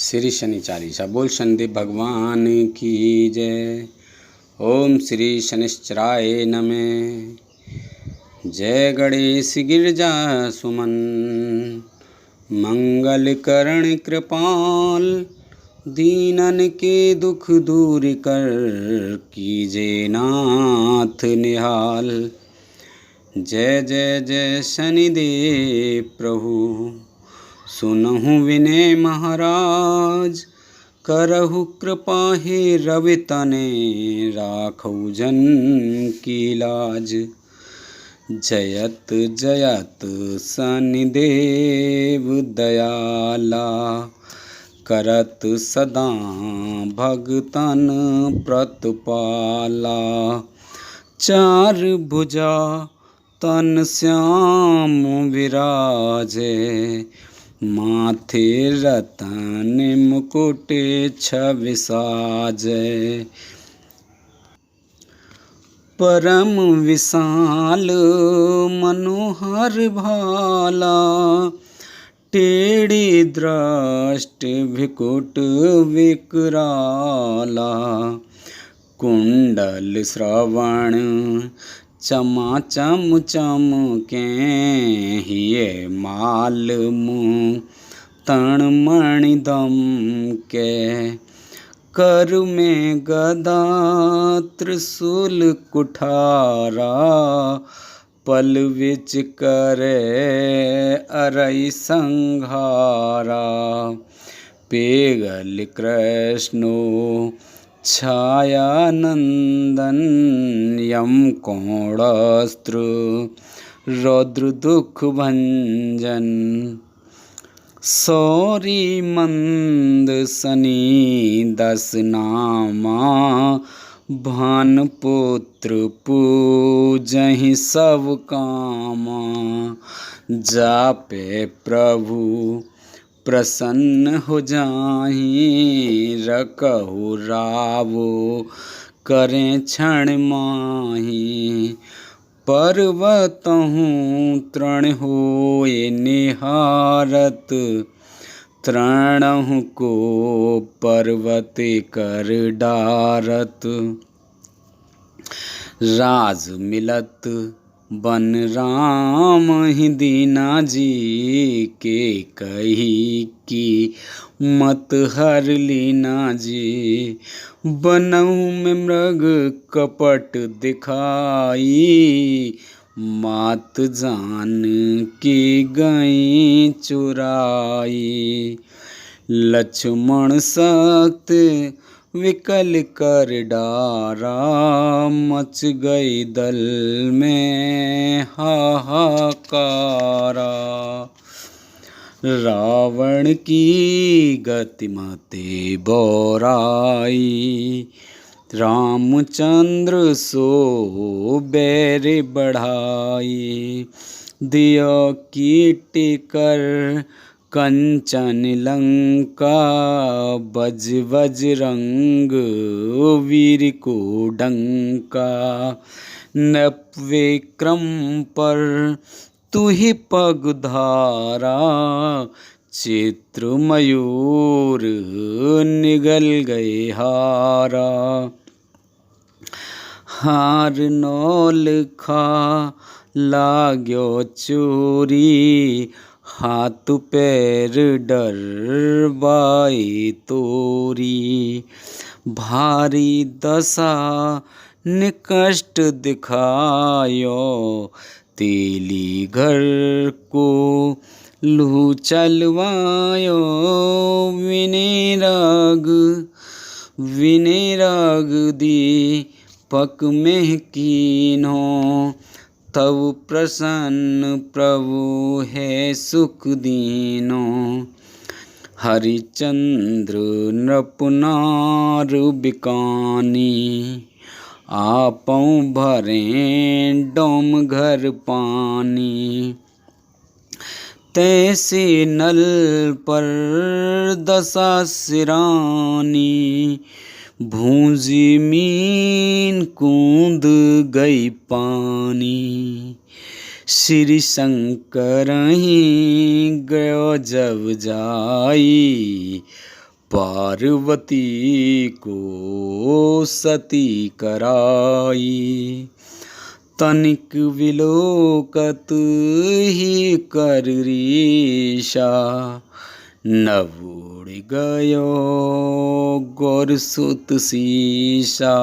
श्री शनि चालीसा। बोल शनिदेव भगवान की जय। ओम श्री शनिश्चराय नमः। जय गणेश गिरजा सुमन, मंगल करण कृपाल, दीनन के दुख दूर कर, कीजे नाथ निहाल। जय जय जय शनिदेव प्रभु, सुनहु विनय महाराज, करहु कृपा हे रवि तने, राखौ जन की लाज। जयत जयत शनिदेव दयाला, करत सदा भगतन प्रतिपाला। चार भुजा तन श्याम विराजे, माथे रतन मुकुट छवि साजे। परम विशाल मनोहर भाला, टेढ़ी दृष्टि भृकुट विकराला। कुंडल श्रवण चमाचम चमके, हिये माल मुँह तण मणि दमके। कर में गदा त्रिशूल कुठारा, पल विच करे अरई संघारा। पेगल कृष्णो छाया नंदन, यम कोणास्त्र रौद्र दुख भंजन। सौरी मंद सनी दस नामा, भान पुत्र पूजहि सब कामा। जापे प्रभु प्रसन्न हो जाहि, रखहु रावो करें क्षण माहि। पर्वतहु तृण होए निहारत, तृणहु को पर्वत कर डारत। राज मिलत बन राम ही दीना जी, के कही की मत हर लीना जी। बनऊ में मृग कपट दिखाई, मात जान की गई चुराई। लक्ष्मण सख्त विकल कर डारा, मच गई दल में हाहाकारा। रावण की गतिमति बोराई, रामचंद्र सो बैर बढ़ाई। दियो कीट कर कंचन लंका, बज बज रंग वीर को डंका। नप विक्रम पर तू ही पग धारा, चित्र मयूर निगल गए हारा। हार नौल खा लाग्यो चोरी, हाथ पैर डर बाई तोरी। भारी दशा निकष्ट दिखायो, तेली घर को लू चलवायो। विनय राग दी पक में कीन्हो, तब प्रसन्न प्रभु है सुख दीनो। हरिचंद्र नृपनार बिकानी, आपौ भरें डोम घर पानी। तैसे नल पर दशा सिरानी, भूंजी मीन कूद गई पानी। श्री शंकर ही गयो जब जाई, पार्वती को सती कराई। तनिक विलोकत ही कर रीशा, नभ उड़ गयो गौर सुत सीसा।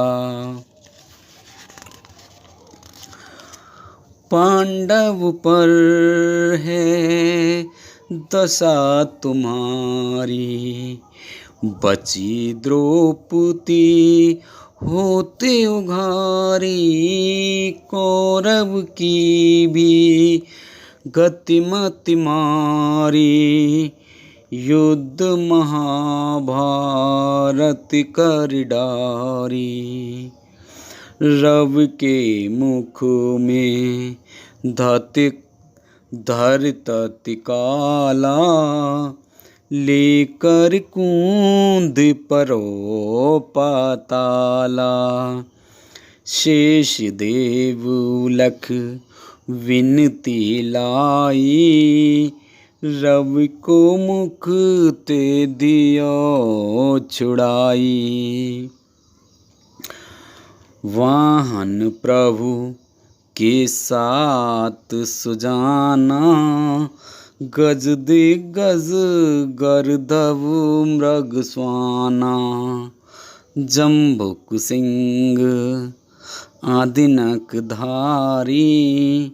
पांडव पर है दशा तुम्हारी, बची द्रौपदी होते उघारी। कौरव की भी गतिमति मारी, युद्ध महाभारत कर डारी। रव के मुख में धरत काला, लेकर कूद परो पाताला। शेष देव लख विनती लाई, रव को मुख ते दियो छुड़ाई। वाहन प्रभु के साथ सुजाना, गज दिग्गज गर्दभ मृग स्वाना। जम्बुक सिंह आदिनक धारी,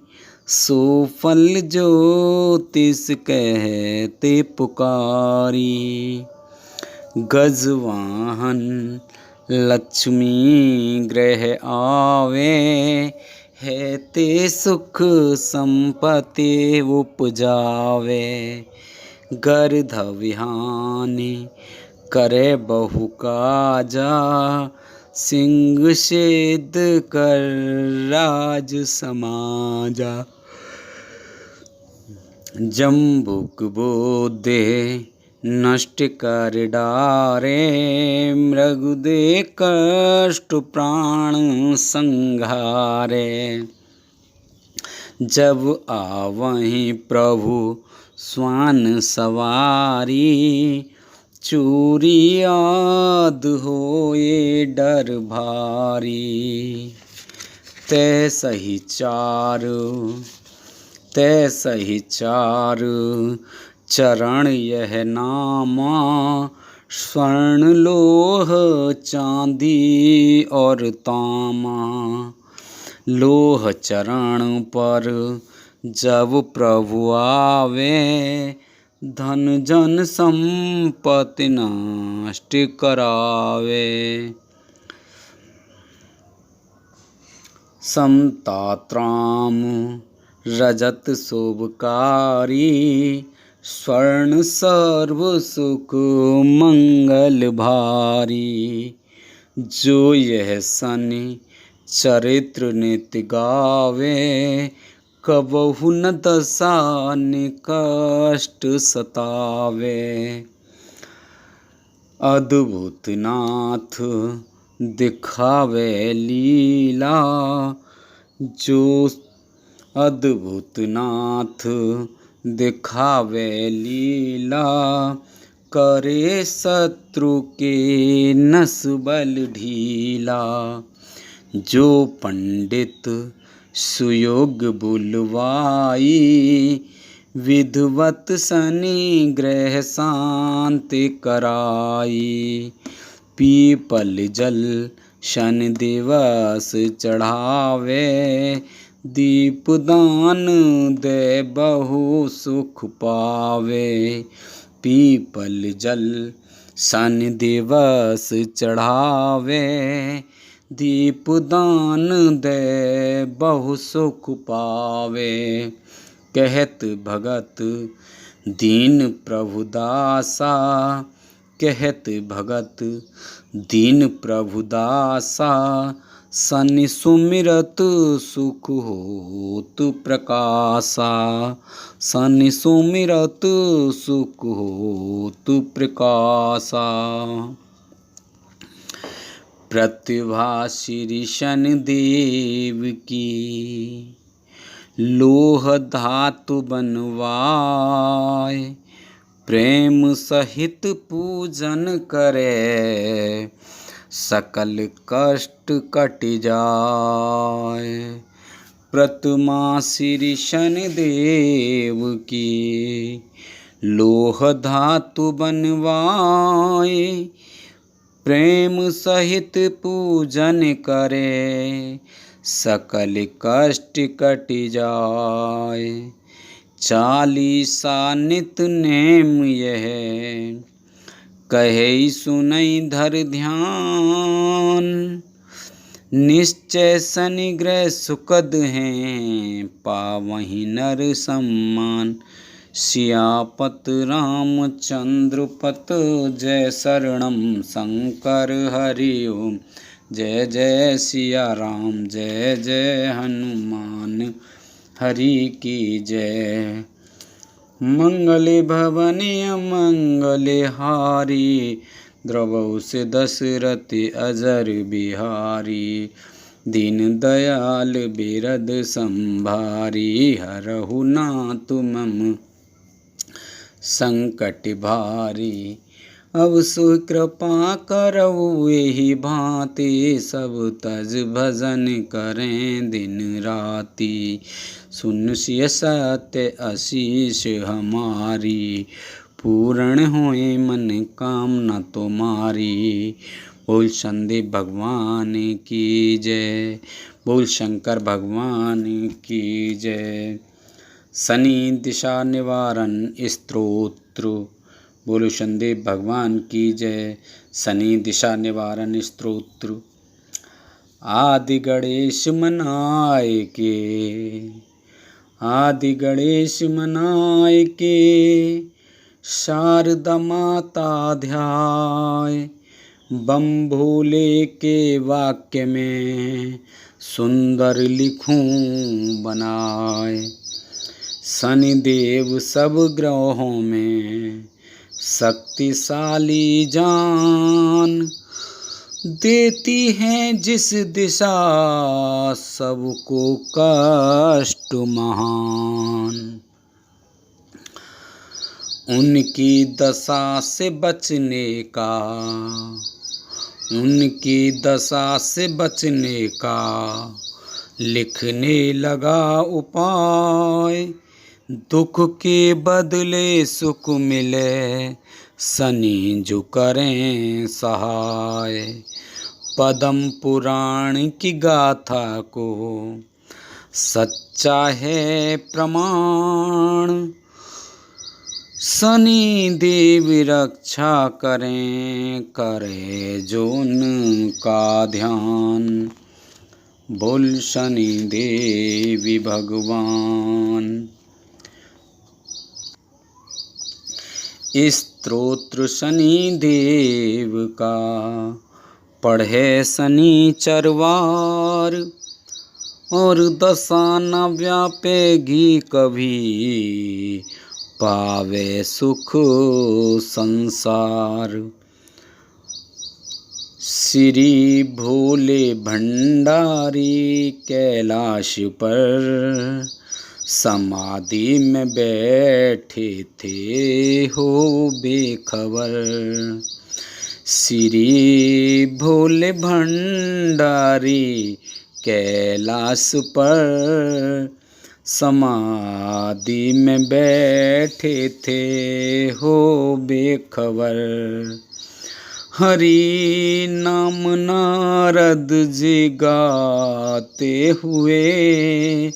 सो फल ज्योतिष कहते पुकारी। गजवाहन लक्ष्मी ग्रह आवे, है ते सुख संपत्ति उपजावे। गर्दभिहानि करे बहु काजा, सिंह छेद कर राज समाजा। जम्बुक बोधे नष्ट कर डारे, मृगदे कष्ट प्राण संहारे। जब आवहीं प्रभु स्वान सवारी, चोरी याद होए डर भारी। तै सही चार चरण यह नामा, स्वर्ण लोह चांदी और तामा। लोह चरण पर जब प्रभु आवे, धन जन संपत्ति नष्ट करावे। समतात्राम रजत शोभकारी, स्वर्ण सर्व सुख मंगल भारी। जो यह सनि चरित्र नित गावे, कबहु न दशा निकष्ट सतावे। अद्भुत नाथ दिखावे लीला, जो अद्भुत नाथ दिखावे लीला। करे शत्रु के नस बल ढीला। जो पंडित सुयोग बुलवाई, विधवत शनि ग्रह शांति कराई। पीपल जल शनि दिवस चढ़ावे, दीपदान दे बहु सुख पावे। पीपल जल शनि दिवस चढ़ावे, दीपदान दे बहु सुख पावे। कहत भगत दीन प्रभु दासा, कहत भगत दीन प्रभु दासा। शनि सुमिरत सुख होत प्रकाशा, शनि सुमिरत सुख होत प्रकाशा। प्रतिभा श्री शनिदेव की, लोह धातु बनवाए। प्रेम सहित पूजन करे, सकल कष्ट कट जाए। प्रतिमा श्री शनिदेव की, लोह धातु बनवाए। प्रेम सहित पूजन करे, सकल कष्ट कट जाए। चालीसा नित नेम यह, कहे सुनई धर ध्यान। निश्चय शनि ग्रह सुखद हैं, पावहि नर सम्मान। सियापत रामचंद्र पत, जय शरणम शंकर हरि ओम। जय जय सिया राम, जय जय हनुमान हरि की जय। मंगले भवने मंगले हारी, द्रवौ से दशरथ अजर बिहारी। दीन दयाल बिरद संभारी, हरहु नाथ मम संकट भारी। अब सु कृपा करऊ एहि भांति, सब तज भजन करें दिन राति। सुन सिय सत्य आशीष हमारी, पूर्ण होए मन कामना तुम्हारी। बोल संदीप भगवान की जय, बोल शंकर भगवान की जय। शनि दिशा निवारण स्तोत्र, बोलो संदीप भगवान की जय। शनि दिशा निवारण स्तोत्र। आदि गणेश मनाए के, आदि गणेश मनाए के, शारदा माता ध्याय। बम भोले के वाक्य में, सुंदर लिखूं बनाए। शनिदेव सब ग्रहों में, शक्तिशाली जान। देती हैं जिस दिशा, सबको कष्ट महान। उनकी दशा से बचने का, उनकी दशा से बचने का, लिखने लगा उपाय। दुख के बदले सुख मिले, शनि जो करें सहाय। पद्म पुराण की गाथा को, सच्चा है प्रमाण। शनि देव रक्षा करें, करे जो उनका ध्यान। बोल शनि देवी भगवान। स्तोत्र शनि देव का, पढ़े शनिचरवार। और दशा न व्यापेगी कभी, पावे सुख संसार। श्री भोले भंडारी कैलाश पर, समाधि में बैठे थे हो बेखबर। श्री भोले भंडारी कैलाश पर, समाधि में बैठे थे हो बेखबर। हरि नाम नारद जी गाते हुए,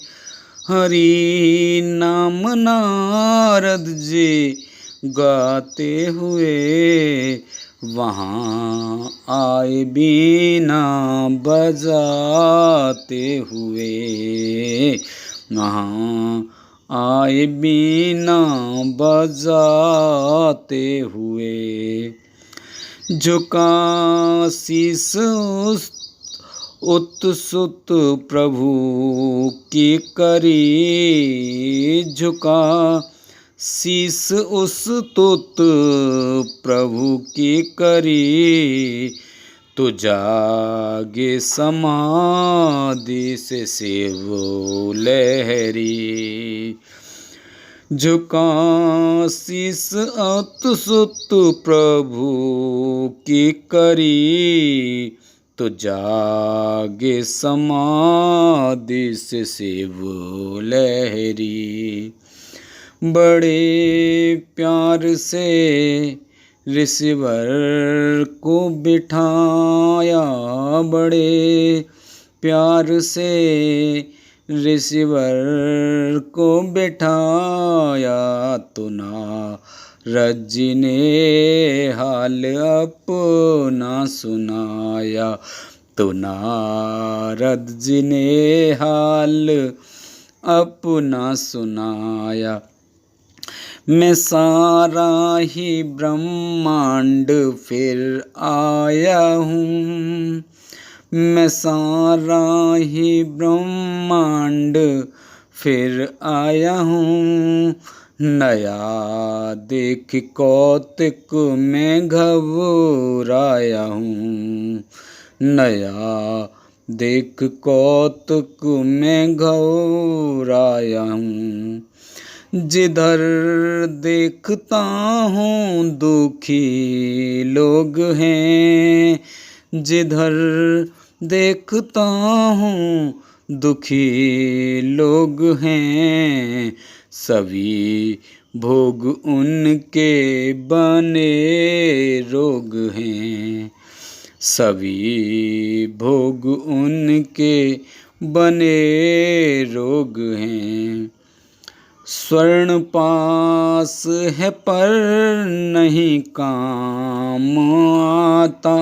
हरि नाम नारद जी गाते हुए, वहाँ आए बीना बजाते हुए। वहाँ आए बीना बजाते हुए। झुका शीस उत्सुत प्रभु की करी, झुका शीस उस्तुत प्रभु की करी। तो जागे समाधि से शिव लहरी, झुका शीस अत सुत प्रभु की करी, तो जागे समाधि से शिव लहरी। बड़े प्यार से रिसीवर को बिठाया, बड़े प्यार से रिसीवर को बिठाया, तो नारद जी ने हाल अपना सुनाया, तो नारद जी ने हाल अपना सुनाया। मैं सारा ही ब्रह्मांड फिर आया हूँ, मैं सारा ही ब्रह्मांड फिर आया हूँ। नया देख कौतुक में घबराया हूँ, नया देख कौतुक में घबराया हूँ। जिधर देखता हूँ दुखी लोग हैं, जिधर देखता हूँ दुखी लोग हैं, सभी भोग उनके बने रोग हैं, सभी भोग उनके बने रोग हैं। स्वर्ण पास है पर नहीं काम आता,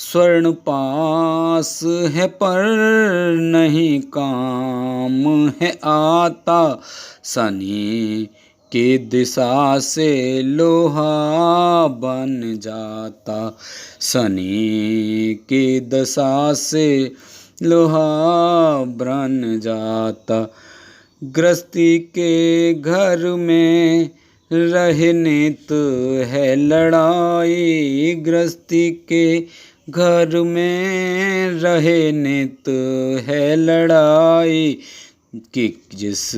स्वर्ण पास है पर नहीं काम है आता। शनि की दिशा से लोहा बन जाता, शनि की दशा से लोहा बन जाता। गृहस्थी के घर में रहने तो है लड़ाई, गृहस्थी के घर में रहने तो है लड़ाई, कि जिस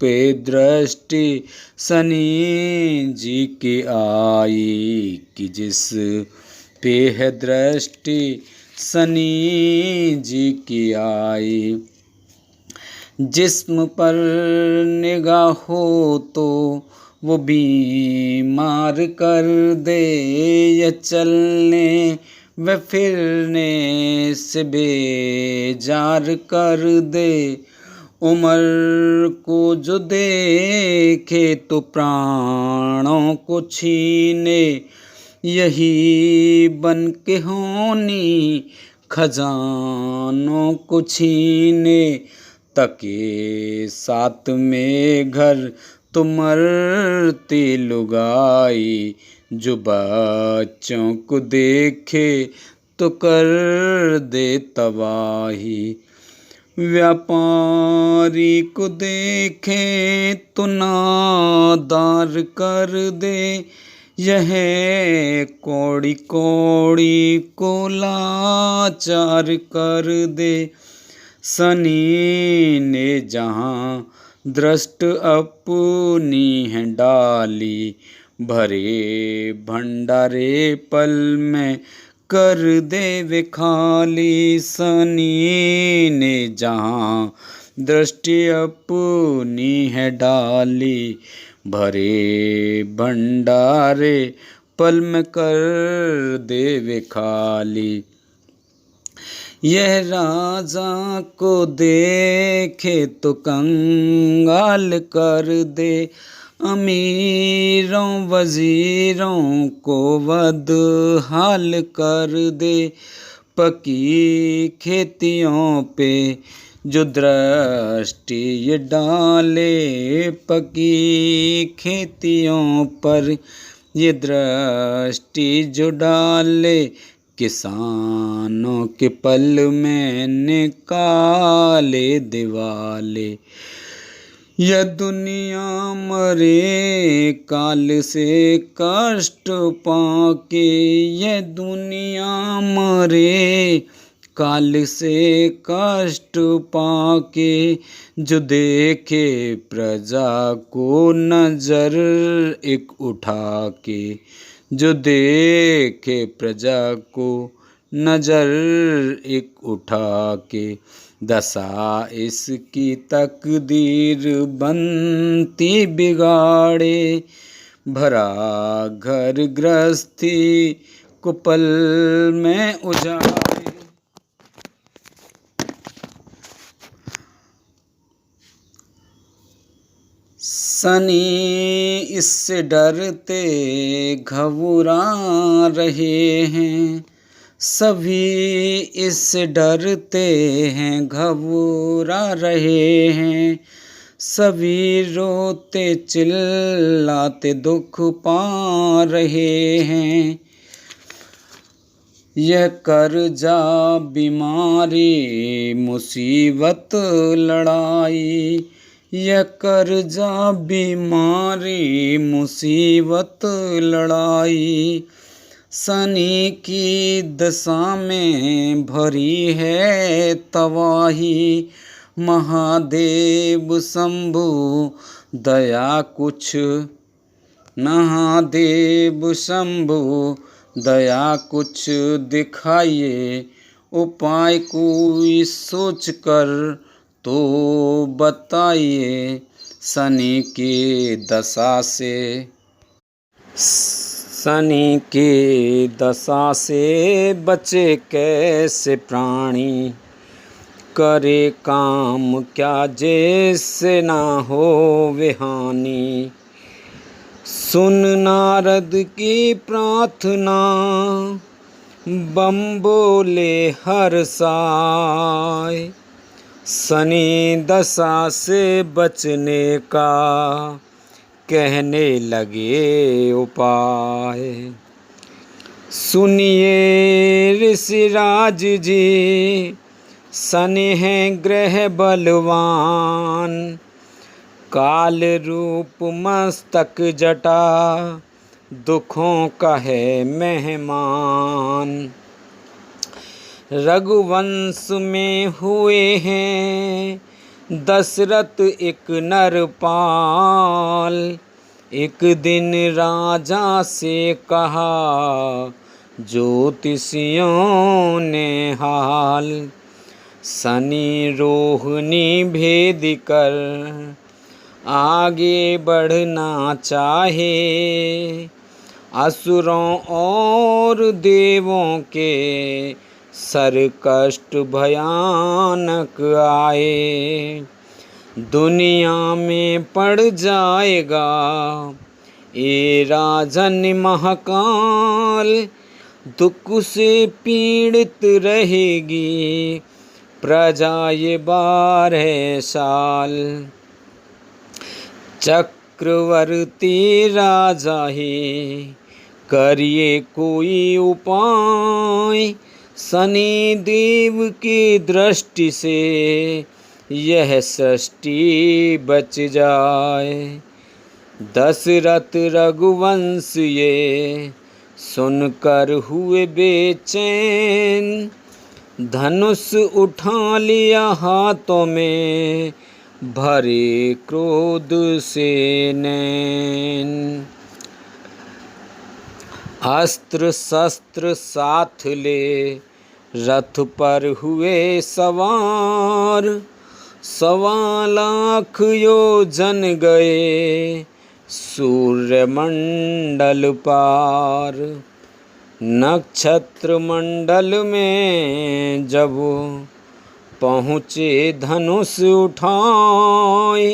पे दृष्टि शनि जी की आई, कि जिस पे है दृष्टि शनि जी की आई। जिस्म पर निगाह हो तो वो बीमार कर दे, या चलने व फिरने से बेजार कर दे। उम्र को जो देखे तो प्राणों को छीने, यही बन के होनी खजानों को छीने। तके साथ में घर तो मरती लुगाई, जो बच्चों को देखे तो कर दे तबाही। व्यापारी को देखे तो नादार कर दे, यह कौड़ी कौड़ी को लाचार कर दे। शनि ने जहाँ दृष्ट अपनी है डाली, भरे भंडारे पल में कर दे वे खाली। शनि ने जहाँ दृष्टि अपनी है डाली, भरे भंडारे पल में कर दे वे खाली। यह राजा को देखे तो कंगाल कर दे, अमीरों वजीरों को बदहाल कर दे। पकी खेतियों पे जो दृष्टि ये डाले, पकी खेतियों पर ये दृष्टि जो डाले, किसानों के पल में निकाले दिवाले। यह दुनिया मरे काल से कष्ट पाके, यह दुनिया मरे काल से कष्ट पाके जो देखे प्रजा को नजर एक उठा के, जो देखे प्रजा को नजर एक उठा के, दशा इसकी तकदीर बनती बिगाड़े, भरा घर गृहस्थी को पल में उजाड़े। शनि इससे डरते घबरा रहे हैं, सभी इससे डरते हैं घबरा रहे हैं, सभी रोते चिल्लाते दुख पा रहे हैं। यह कर्जा बीमारी मुसीबत लड़ाई, यह कर्जा बीमारी मुसीबत लड़ाई, शनि की दशा में भरी है तबाही, महादेव शंभु दया कुछ, महादेव शंभु दया कुछ दिखाइए, उपाय कोई सोच कर तो बताइए, शनि की दशा से, शनि की दशा से बचे कैसे प्राणी, करे काम क्या जैसे ना हो हानि। सुन नारद की प्रार्थना बम बोले हर साय, शनि दशा से बचने का कहने लगे उपाय। सुनिए ऋषिराज जी, शनि है ग्रह बलवान, काल रूप मस्तक जटा दुखों का है मेहमान। रघुवंश में हुए हैं दशरथ एक नरपाल, एक दिन राजा से कहा ज्योतिषियों ने हाल, शनि रोहिणी भेद कर आगे बढ़ना चाहे, असुरों और देवों के सर कष्ट भयानक आए, दुनिया में पड़ जाएगा ये राजन महाकाल, दुख से पीड़ित रहेगी प्रजा ये 12 साल। चक्रवर्ती राजा ही करिए कोई उपाय, शनि देव की दृष्टि से यह सृष्टि बच जाए। दशरथ रघुवंश ये सुनकर हुए बेचैन, धनुष उठा लिया हाथों में भरे क्रोध से नैन। अस्त्र शस्त्र साथ ले रथ पर हुए सवार, 1.25 लाख योजन गए सूर्यमंडल पार। नक्षत्र मंडल में जब पहुँचे धनुष उठाए,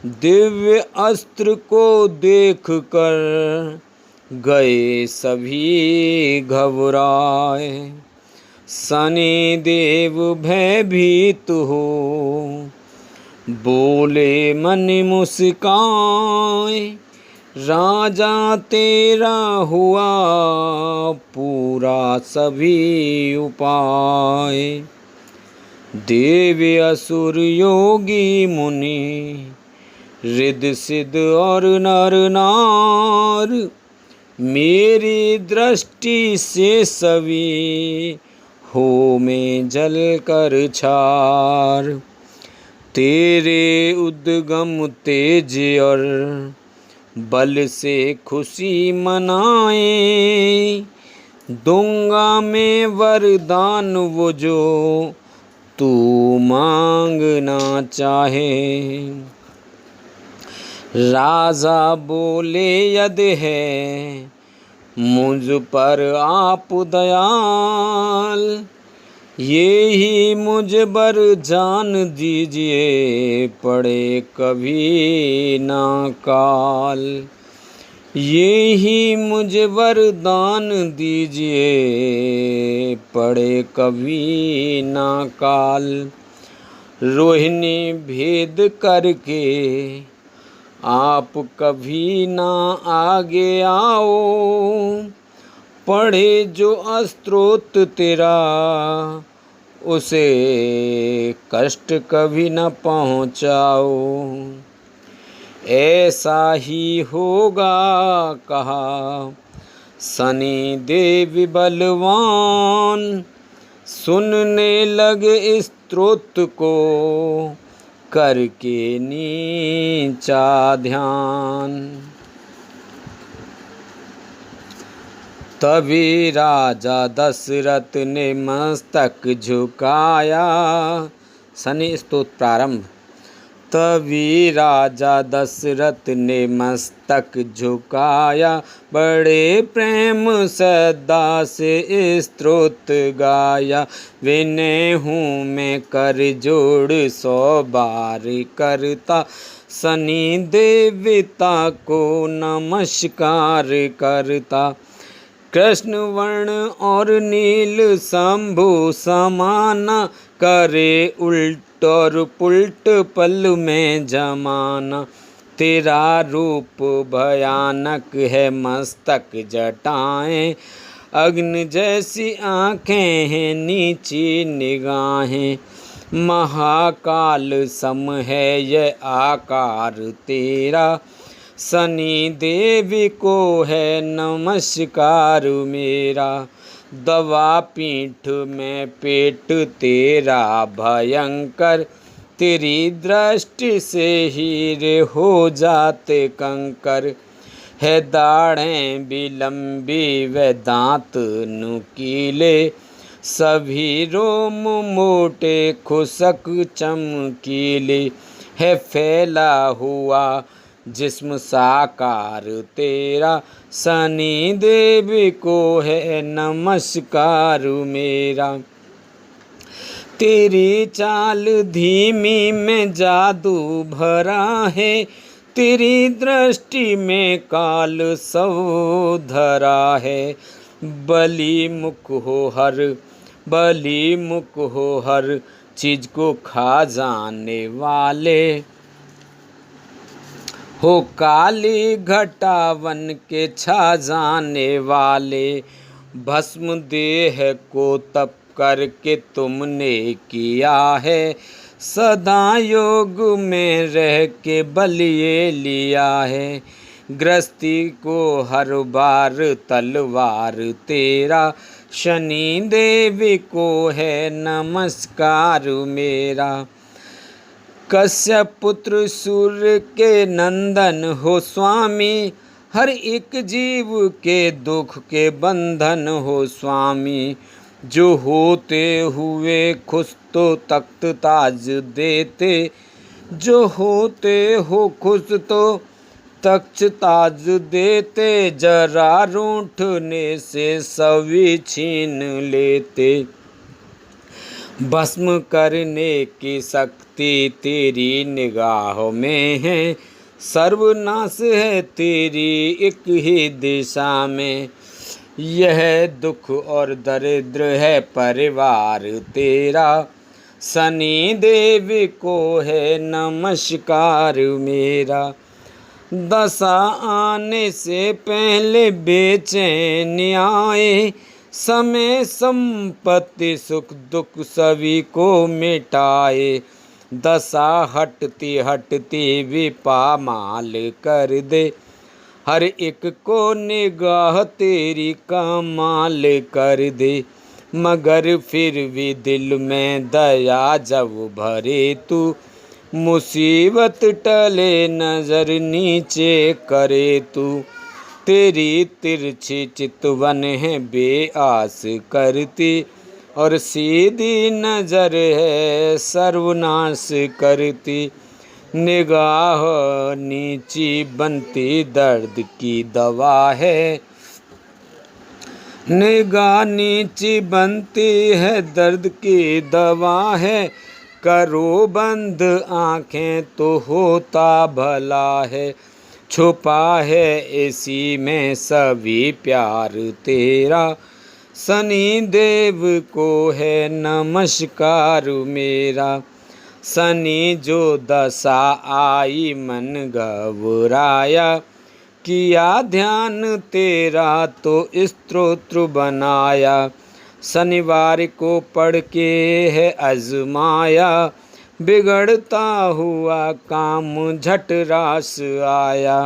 दिव्य अस्त्र को देख कर गए सभी घबराए। शनि देव भयभीत हो बोले मन मुस्काए, राजा तेरा हुआ पूरा सभी उपाय। देव असुर योगी मुनि रिद्ध सिद्ध और नर नार, मेरी दृष्टि से सभी हो में जल कर छार। तेरे उद्गम तेज और बल से खुशी मनाए, दूंगा मैं वरदान वो जो तू मांगना चाहे। राजा बोले यदि है मुझ पर आप दयाल, ये ही मुझ बर जान दीजिए पड़े कभी ना काल। ये ही मुझ वरदान दीजिए पड़े कभी ना काल। रोहिणी भेद करके आप कभी ना आगे आओ, पढ़े जो अस्त्रोत तेरा उसे कष्ट कभी न पहुँचाओ। ऐसा ही होगा कहा शनि देव बलवान, सुनने लगे स्त्रोत को करके नीचा ध्यान। तभी राजा दशरथ ने मस्तक झुकाया। शनि स्तोत्र प्रारंभ। तभी राजा दशरथ ने मस्तक झुकाया, बड़े प्रेम सदा से स्तोत्र गाया। विनय हूँ मैं कर जोड़ 100 बार करता, शनि देवता को नमस्कार करता। कृष्ण वर्ण और नील शंभु समाना, करे उल्ट और पुल्ट पल में जमाना। तेरा रूप भयानक है मस्तक जटाएं, अग्नि जैसी आँखें हैं नीची निगाहें। महाकाल सम है यह आकार तेरा, शनि देवी को है नमस्कार मेरा। दवा पीठ में पेट तेरा भयंकर, तेरी दृष्टि से हीरे हो जाते कंकर। है दाढ़ें भी लंबी व दांत नुकीले, सभी रोम मोटे खुशक चमकीले। है फैला हुआ जिस्म साकार तेरा, शनि देवी को है नमस्कार मेरा। तेरी चाल धीमी में जादू भरा है, तेरी दृष्टि में काल सब धरा है। बली मुख हो हर चीज को खा जाने वाले, हो काली घटावन के छा जाने वाले। भस्म देह को तप करके तुमने किया है, सदा योग में रह के बलिए लिया है। गृहस्थी को हर बार तलवार तेरा, शनि देवी को है नमस्कार मेरा। कश्यप पुत्र सूर्य के नंदन हो स्वामी, हर एक जीव के दुख के बंधन हो स्वामी। जो होते हुए खुश तो तख्त ताज देते, जो होते हो खुश तो तख्त ताज देते। जरा रूठने से सभी छीन लेते, भस्म करने की शक्ति तेरी निगाहों में है। सर्वनाश है तेरी एक ही दिशा में, यह दुख और दरिद्र है परिवार तेरा। शनि देवी को है नमस्कार मेरा। दशा आने से पहले बेचैन आए, समय संपत्ति सुख दुख सभी को मिटाए। दशा हटती हटती विपामाल कर दे, हर एक को निगाह तेरी कमाल कर दे। मगर फिर भी दिल में दया जब भरे तू, मुसीबत टले नजर नीचे करे तू। तेरी तिरछी चितवन है बेआस करती, और सीधी नजर है सर्वनाश करती। निगाह नीची बनती दर्द की दवा है, निगाह नीची बनती है दर्द की दवा है। करो बंद आंखें तो होता भला है, छुपा है इसी में सभी प्यार तेरा। सनी देव को है नमस्कार मेरा। सनी जो दशा आई मन घबराया, किया ध्यान तेरा तो स्तोत्र बनाया। शनिवार को पढ़ के है आजमाया, बिगड़ता हुआ काम झट रास आया।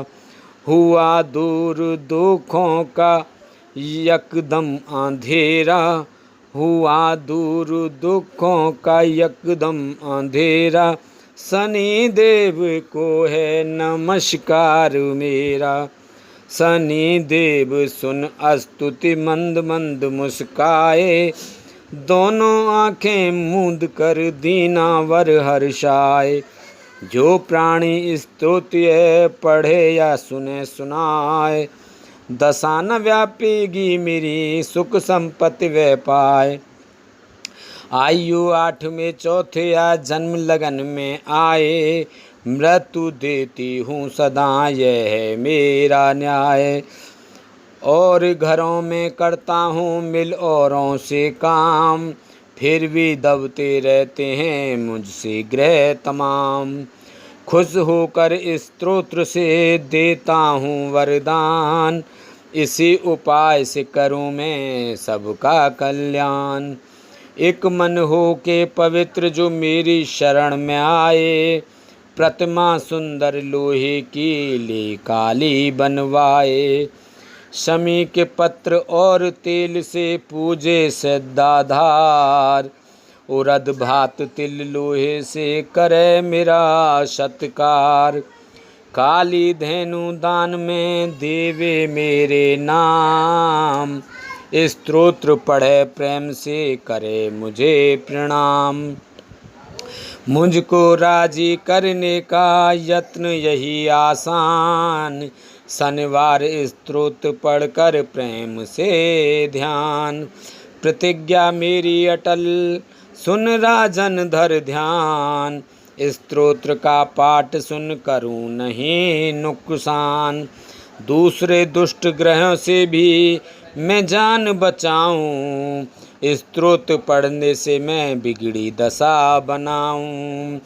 हुआ दूर दुखों का यकदम अंधेरा, हुआ दूर दुखों का यकदम अंधेरा। शनि देव को है नमस्कार मेरा। शनि देव सुन स्तुति मंद मंद मुस्काए, दोनों आंखें मूंद कर दीनावर हर्षाए। जो प्राणी स्तुति पढ़े या सुने सुनाए, दशा न व्यापेगी मेरी सुख संपत्ति वह पाए। आयु 8 में चौथे या जन्म लगन में आए, मृत्यु देती हूँ सदा यह है मेरा न्याय। और घरों में करता हूँ मिल औरों से काम, फिर भी दबते रहते हैं मुझसे ग्रह तमाम। खुश होकर स्तोत्र से देता हूँ वरदान, इसी उपाय से करूँ मैं सबका कल्याण। एक मन हो के पवित्र जो मेरी शरण में आए, प्रतिमा सुंदर लोहे की ले काली बनवाए। शमी के पत्र और तेल से पूजे सिद्धाधार, उरद भात तिल लोहे से करे मेरा सत्कार। काली धेनु दान में देवे मेरे नाम, स्तोत्र पढ़े प्रेम से करे मुझे प्रणाम। मुझको राजी करने का यत्न यही आसान, शनिवार स्तोत्र पढ़कर प्रेम से ध्यान। प्रतिज्ञा मेरी अटल सुन राजन धर ध्यान, स्तोत्र का पाठ सुन करूं नहीं नुकसान। दूसरे दुष्ट ग्रहों से भी मैं जान बचाऊं, स्तोत्र पढ़ने से मैं बिगड़ी दशा बनाऊं।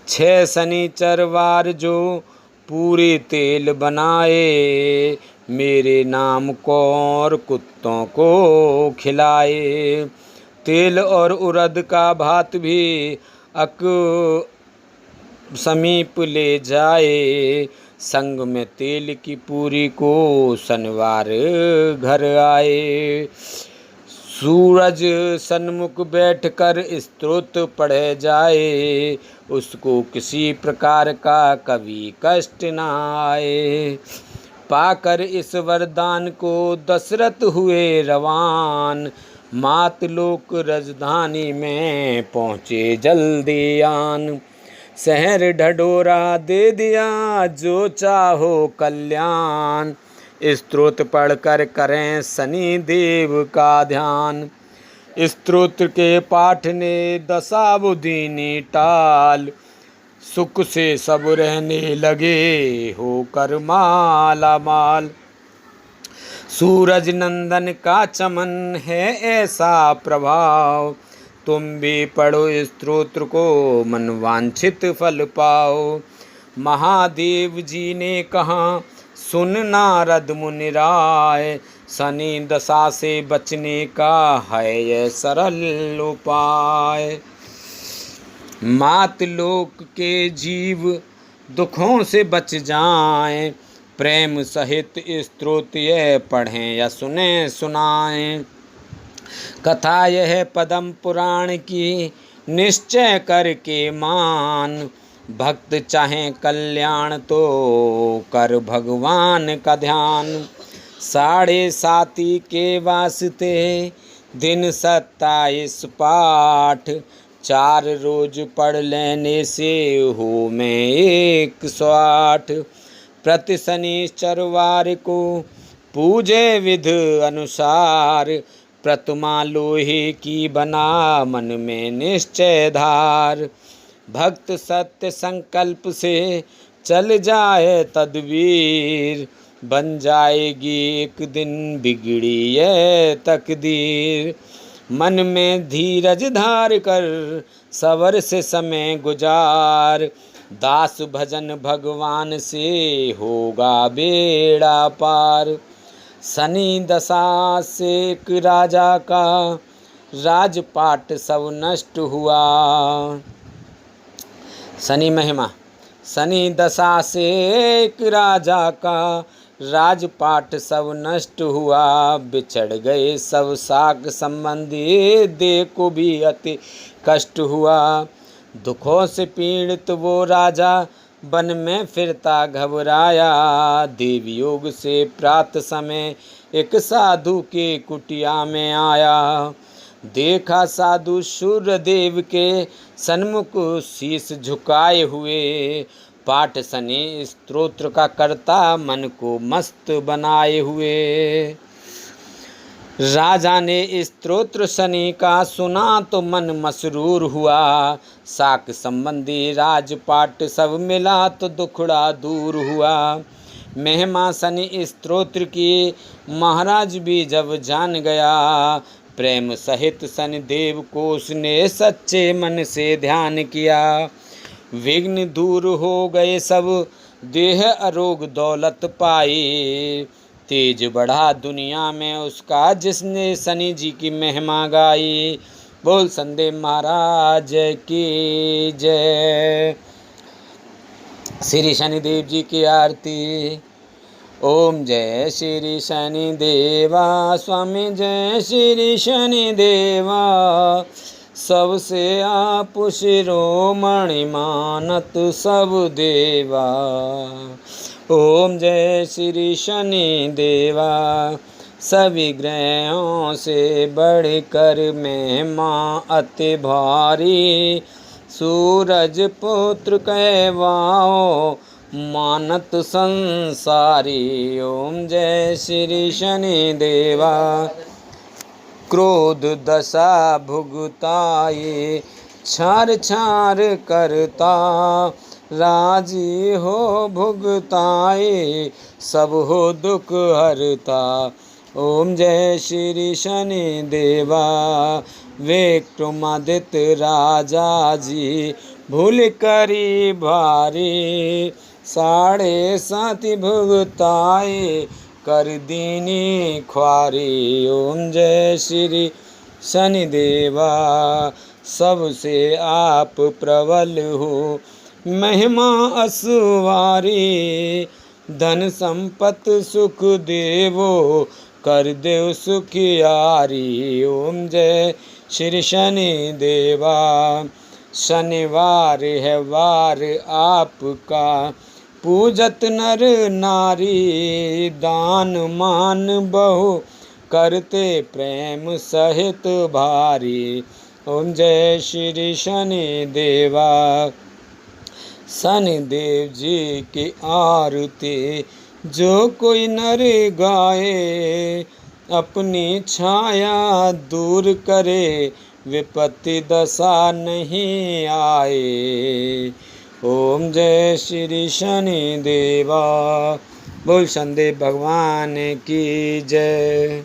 6 शनिचरवार जो पूरे तेल बनाए, मेरे नाम को और कुत्तों को खिलाए। तेल और उरद का भात भी समीप ले जाए, संग में तेल की पूरी को शनिवार घर आए। सूरज सन्मुख बैठकर स्तोत्र पढ़े जाए, उसको किसी प्रकार का कभी कष्ट न आए। पाकर इस वरदान को दशरथ हुए रवान, मातलोक राजधानी में पहुँचे जल्दी आन। शहर ढढोरा दे दिया जो चाहो कल्याण, स्तोत्र पढ़कर करें शनि देव का ध्यान। स्तोत्र के पाठ ने दशा बुद्धि टाल, सुख से सब रहने लगे होकर माला माल। सूरज नंदन का चमन है ऐसा प्रभाव, तुम भी पढ़ो स्तोत्र को मन वांछित फल पाओ। महादेव जी ने कहा सुन नारद मुनि राय, शनि दशा से बचने का है यह सरल उपाय। मातलोक के जीव दुखों से बच जाएं, प्रेम सहित स्तोत्र पढ़ें या सुने सुनाएं। कथा यह पदम पुराण की, निश्चय करके मान। भक्त चाहे कल्याण तो कर भगवान का ध्यान। 7:30 के वास्ते दिन 27 पाठ, 4 रोज पढ़ लेने से हो में 108। प्रति शनिचरवार को पूजे विध अनुसार, प्रतिमा लोहे की बना मन में निश्चय धार। भक्त सत्य संकल्प से चल जाए तदबीर, बन जाएगी एक दिन बिगड़ी ये तकदीर। मन में धीरज धार कर सबर से समय गुजार, दास भजन भगवान से होगा बेड़ा पार। शनि दशा से एक राजा का राजपाट सब नष्ट हुआ। शनि महिमा। शनि दशा से एक राजा का राजपाट सब नष्ट हुआ। बिछड़ गए सब साक संबंधी, देह को भी अति कष्ट हुआ। दुखों से पीड़ित वो राजा वन में फिरता घबराया। देव योग से प्रात समय एक साधु के कुटिया में आया। देखा साधु सूर्यदेव के सन्मुख शीश झुकाए हुए, पाठ शनि स्तोत्र का करता मन को मस्त बनाए हुए। राजा ने स्तोत्र शनि का सुना तो मन मसरूर हुआ। साक संबंधी राजपाट सब मिला तो दुखड़ा दूर हुआ। महिमा शनि स्तोत्र की महाराज भी जब जान गया, प्रेम सहित शनि देव को उसने सच्चे मन से ध्यान किया। विघ्न दूर हो गए सब, देह अरोग दौलत पाई। तेज बढ़ा दुनिया में उसका जिसने शनि जी की महिमा गाई। बोल संदेव महाराज की जय। श्री शनिदेव जी की आरती। ओम जय श्री शनि देवा, स्वामी जय श्री शनि देवा। सबसे आप शिरोमणि मानत सब देवा। ओम जय श्री शनि देवा। सभी ग्रहों से बढ़कर महिमा अति भारी, सूरज पुत्र कहवाओ मानत संसारी। ओम जय श्री शनि देवा। क्रोध दशा भुगताए, छार छार करता। राजी हो भुगताए, सब हो दुख हरता। ओम जय श्री शनि देवा। विक्रमादित्य राजा जी भूल करी भारी, 7:30 भुगताए कर दीनी ख्वारी। ओम जय श्री शनि देवा। सबसे आप प्रबल हो महिमा असवारी, धन संपत सुख देवो कर देव सुखियारी। ओम जय श्री शनि देवा। शनिवार है वार आपका, पूजत नर नारी। दान मान बहु करते प्रेम सहित भारी। ओम जय श्री शनि देवा। शनि देव जी की आरती जो कोई नर गाए, अपनी छाया दूर करे विपत्ति दशा नहीं आए। ओम जय श्री शनि देवा। बोल शनिदेव भगवान की जय।